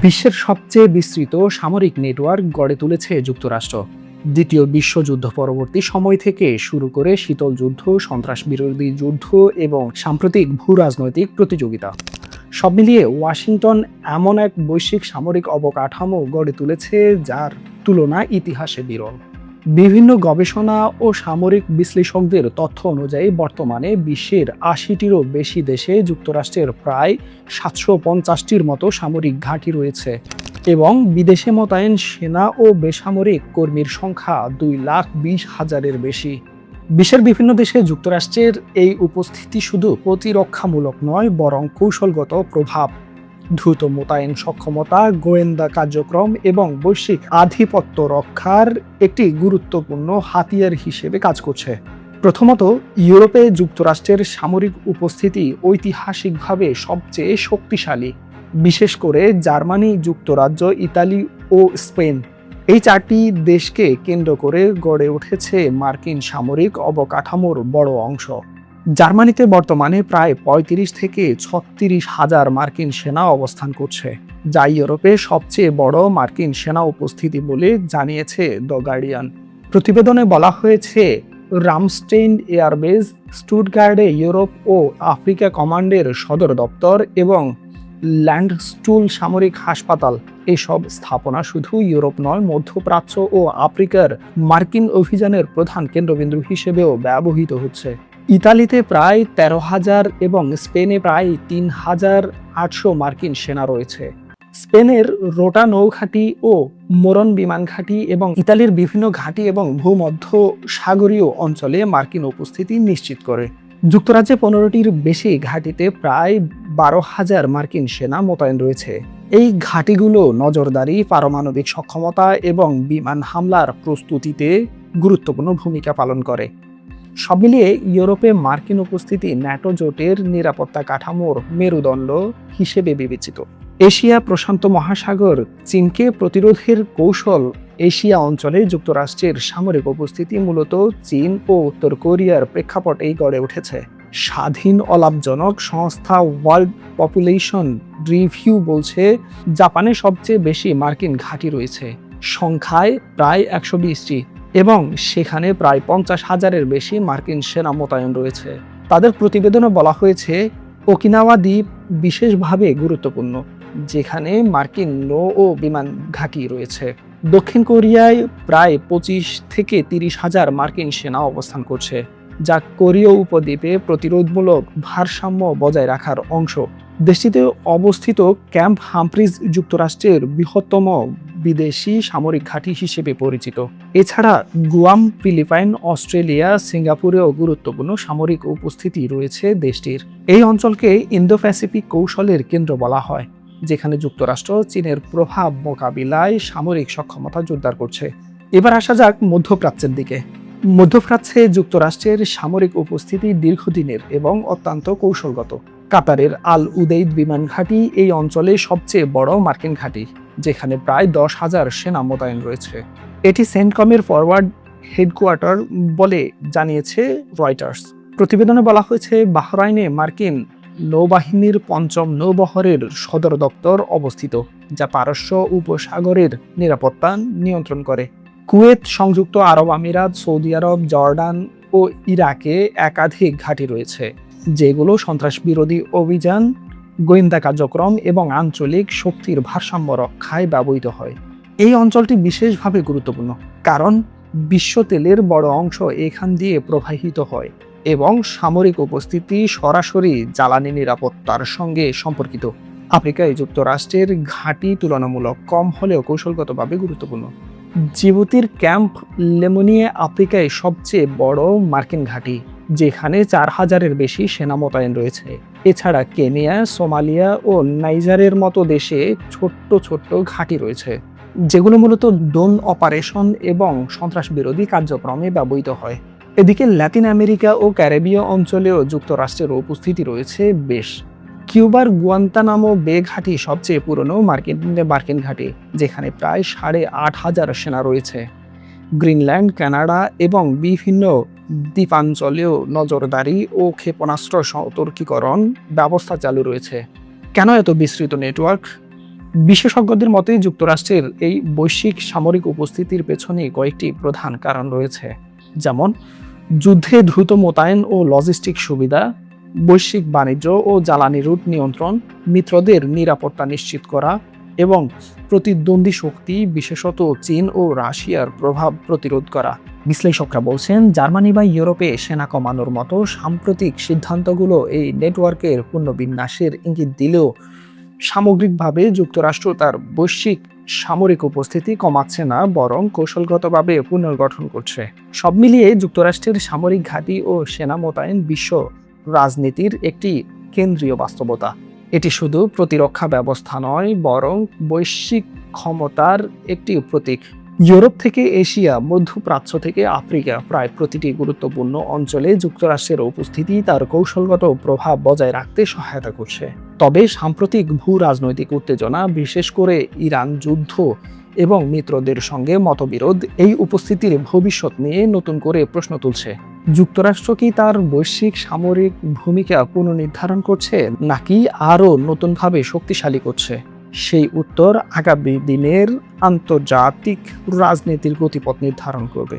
বিশ্বের সবচেয়ে বিস্তৃত সামরিক নেটওয়ার্ক গড়ে তুলেছে যুক্তরাষ্ট্র। দ্বিতীয় বিশ্বযুদ্ধ পরবর্তী সময় থেকে শুরু করে শীতল যুদ্ধ, সন্ত্রাস বিরোধী যুদ্ধ এবং সাম্প্রতিক ভূ-রাজনৈতিক প্রতিযোগিতা, সব মিলিয়ে ওয়াশিংটন এমন এক বৈশ্বিক সামরিক অবকাঠামো গড়ে তুলেছে যার তুলনা ইতিহাসে বিরল। বিভিন্ন গবেষণা ও সামরিক বিশ্লেষকদের তথ্য অনুযায়ী বর্তমানে বিশ্বের ৮০টিরও বেশি দেশে যুক্তরাষ্ট্রের প্রায় ৭৫০টির মতো সামরিক ঘাঁটি রয়েছে এবং বিদেশে মোতায়েন সেনা ও বেসামরিক কর্মীর সংখ্যা ২,২০,০০০-এর বেশি। বিশ্বের বিভিন্ন দেশে যুক্তরাষ্ট্রের এই উপস্থিতি শুধু প্রতিরক্ষামূলক নয়, বরং কৌশলগত প্রভাব, দ্রুত মোতায়েন সক্ষমতা, গোয়েন্দা কার্যক্রম এবং বৈশ্বিক আধিপত্য রক্ষার একটি গুরুত্বপূর্ণ হাতিয়ার হিসেবে কাজ করছে। প্রথমত, ইউরোপে যুক্তরাষ্ট্রের সামরিক উপস্থিতি ঐতিহাসিকভাবে সবচেয়ে শক্তিশালী, বিশেষ করে জার্মানি, যুক্তরাজ্য, ইতালি ও স্পেন। এই চারটি দেশকে কেন্দ্র করে গড়ে উঠেছে মার্কিন সামরিক অবকাঠামোর বড় অংশ। জার্মানিতে বর্তমানে প্রায় ৩৫ থেকে ৩৬,০০০ মার্কিন সেনা অবস্থান করছে, যা ইউরোপে সবচেয়ে বড় মার্কিন সেনা উপস্থিতি বলে জানিয়েছে দ্য গার্ডিয়ান। প্রতিবেদনে বলা হয়েছে, রামস্টেইন এয়ারবেস, স্টুটগার্টে ইউরোপ ও আফ্রিকা কমান্ডের সদর দপ্তর এবং ল্যান্ডস্টুল সামরিক হাসপাতাল, এসব স্থাপনা শুধু ইউরোপ নয়, মধ্যপ্রাচ্য ও আফ্রিকার মার্কিন অভিযানের প্রধান কেন্দ্রবিন্দু হিসেবেও ব্যবহৃত হচ্ছে। ইতালিতে প্রায় ১৩,০০০ এবং স্পেনে প্রায় ৩,৮০০ মার্কিন সেনা রয়েছে। স্পেনের রোটা নৌঘাঁটি ও মোরন বিমান ঘাঁটি এবং ইতালির বিভিন্ন ঘাঁটি এবং ভূমধ্য সাগরীয় অঞ্চলে মার্কিন উপস্থিতি নিশ্চিত করে। যুক্তরাজ্যে ১৫টির বেশি ঘাঁটিতে প্রায় ১২,০০০ মার্কিন সেনা মোতায়েন রয়েছে। এই ঘাঁটিগুলো নজরদারি, পারমাণবিক সক্ষমতা এবং বিমান হামলার প্রস্তুতিতে গুরুত্বপূর্ণ ভূমিকা পালন করে। সব মিলিয়ে ইউরোপে মার্কিন উপস্থিতি ন্যাটো জোটের নিরাপত্তা কাঠামোর মেরুদণ্ড হিসেবে বিবেচিত। এশিয়া প্রশান্ত মহাসাগর চীনকে প্রতিরোধের কৌশল। এশিয়া অঞ্চলে যুক্তরাষ্ট্রের সামরিক উপস্থিতি মূলত চীন ও উত্তর কোরিয়ার প্রেক্ষাপটেই গড়ে উঠেছে। স্বাধীন অলাভজনক সংস্থা ওয়ার্ল্ড পপুলেশন রিভিউ বলছে, জাপানে সবচেয়ে বেশি মার্কিন ঘাঁটি রয়েছে, সংখ্যায় প্রায় ১২০টি, এবং সেখানে প্রায় ৫০,০০০-এর বেশি মার্কিন সেনা মোতায়েন রয়েছে। তাদের প্রতিবেদনে বলা হয়েছে, ওকিনাওয়া দ্বীপ বিশেষভাবে গুরুত্বপূর্ণ, যেখানে মার্কিন নৌ ও বিমান ঘাঁটি রয়েছে। দক্ষিণ কোরিয়ায় প্রায় ২৫ থেকে ৩০,০০০ মার্কিন সেনা অবস্থান করছে, যা কোরীয় উপদ্বীপে প্রতিরোধমূলক ভারসাম্য বজায় রাখার অংশ। দেশটিতে অবস্থিত ক্যাম্প হামফ্রিজ যুক্তরাষ্ট্রের বৃহত্তম বিদেশি সামরিক ঘাঁটি হিসেবে পরিচিত। এছাড়া গুয়াম, ফিলিপাইন, অস্ট্রেলিয়া, সিঙ্গাপুরেও গুরুত্বপূর্ণ সামরিক উপস্থিতি রয়েছে দেশটির। এই অঞ্চলকে ইন্দো প্যাসিফিক কৌশলের কেন্দ্র বলা হয়, যেখানে যুক্তরাষ্ট্র চীনের প্রভাব মোকাবিলায় সামরিক সক্ষমতা জোরদার করছে। এবার আসা যাক মধ্যপ্রাচ্যের দিকে। মধ্যপ্রাচ্যে যুক্তরাষ্ট্রের সামরিক উপস্থিতি দীর্ঘদিনের এবং অত্যন্ত কৌশলগত। কাতারের আল উদেইদ বিমান ঘাঁটি এই অঞ্চলে সবচেয়ে বড় মার্কিন ঘাঁটি, যেখানে প্রায় ১০,০০০ সেনা মোতায়েন রয়েছে। এটি সেন্টকমের ফরওয়ার্ড হেডকোয়ার্টার বলে জানিয়েছে রয়টার্স। প্রতিবেদনে বলা হয়েছে, বাহরাইনে মার্কিন নৌবাহিনীর ৫ম নৌবহরের সদর দপ্তর অবস্থিত, যা পারস্য উপসাগরের নিরাপত্তা নিয়ন্ত্রণ করে। কুয়েত, সংযুক্ত আরব আমিরাত, সৌদি আরব, জর্ডান ও ইরাকে একাধিক ঘাঁটি রয়েছে, যেগুলো সন্ত্রাস বিরোধী অভিযান, গোয়েন্দা কার্যক্রম এবং আঞ্চলিক শক্তির ভারসাম্য রক্ষায় ব্যবহৃত হয়। এই অঞ্চলটি বিশেষভাবে গুরুত্বপূর্ণ কারণ বিশ্ব তেলের বড় অংশ এখান দিয়ে প্রবাহিত হয় এবং সামরিক উপস্থিতি সরাসরি জ্বালানি নিরাপত্তার সঙ্গে সম্পর্কিত। আফ্রিকায় যুক্তরাষ্ট্রের ঘাঁটি তুলনামূলক কম হলেও কৌশলগতভাবে গুরুত্বপূর্ণ। জিবুতির ক্যাম্প লেমনিয়ে আফ্রিকায় সবচেয়ে বড় মার্কিন ঘাঁটি, যেখানে ৪,০০০-এর বেশি সেনা মোতায়েন রয়েছে। এছাড়া কেনিয়া, সোমালিয়া ও নাইজারের মতো দেশে ছোট্ট ছোট্ট ঘাঁটি রয়েছে, যেগুলো মূলত ড্রোন অপারেশন এবং সন্ত্রাস বিরোধী কার্যক্রমে ব্যবহৃত হয়। এদিকে লাতিন আমেরিকা ও ক্যারিবীয় অঞ্চলেও যুক্তরাষ্ট্রের উপস্থিতি রয়েছে বেশ। কিউবার গুয়ান্তানামো বে ঘাঁটি সবচেয়ে পুরনো মার্কিন ঘাঁটি, যেখানে প্রায় ৮,৫০০ সেনা রয়েছে। গ্রিনল্যান্ড, কানাডা এবং বিভিন্ন দ্বীপাঞ্চলেও নজরদারি ও ক্ষেপণাস্ত্র সতর্কীকরণ ব্যবস্থা চালু রয়েছে। কেন এত বিস্তৃত নেটওয়ার্ক? বিশেষজ্ঞদের মতে যুক্তরাষ্ট্রের এই বৈশ্বিক সামরিক উপস্থিতির পেছনে কয়েকটি প্রধান কারণ রয়েছে, যেমন যুদ্ধে দ্রুত মোতায়েন ও লজিস্টিক সুবিধা, বৈশ্বিক বাণিজ্য ও জ্বালানি রুট নিয়ন্ত্রণ, মিত্রদের নিরাপত্তা নিশ্চিত করা এবং প্রতিদ্বন্দ্বী শক্তি বিশেষত চীন ও রাশিয়ার প্রভাব প্রতিরোধ করা। বিশ্লেষকরা বলছেন, জার্মানি বা ইউরোপে সেনা কমানোর মতো সাম্প্রতিক সিদ্ধান্তগুলো এই নেটওয়ার্কের পুনর্বিন্যাসের ইঙ্গিত দিলেও সামগ্রিকভাবে যুক্তরাষ্ট্র তার বৈশ্বিক সামরিক উপস্থিতি কমাচ্ছে না, বরং কৌশলগতভাবে পুনর্গঠন করছে। সব মিলিয়ে যুক্তরাষ্ট্রের সামরিক ঘাঁটি ও সেনা মোতায়েন বিশ্ব রাজনীতির একটি কেন্দ্রীয় বাস্তবতা। এটি শুধু প্রতিরক্ষা ব্যবস্থা নয়, বরং বৈশ্বিক ক্ষমতার একটি প্রতীক। ইউরোপ থেকে এশিয়া, মধ্যপ্রাচ্য থেকে আফ্রিকা, প্রায় প্রতিটি গুরুত্বপূর্ণ অঞ্চলে যুক্তরাষ্ট্রের উপস্থিতি তার কৌশলগত প্রভাব বজায় রাখতে সহায়তা করছে। তবে সাম্প্রতিক ভূ রাজনৈতিক উত্তেজনা, বিশেষ করে ইরান যুদ্ধ এবং মিত্রদের সঙ্গে মতবিরোধ এই উপস্থিতির ভবিষ্যৎ নিয়ে নতুন করে প্রশ্ন তুলছে। যুক্তরাষ্ট্র কি তার বৈশ্বিক সামরিক ভূমিকা পুনর্নির্ধারণ করছে, নাকি আরও নতুনভাবে শক্তিশালী করছে? সেই উত্তর আগামী দিনের আন্তর্জাতিক রাজনীতির গতিপথ নির্ধারণ করবে।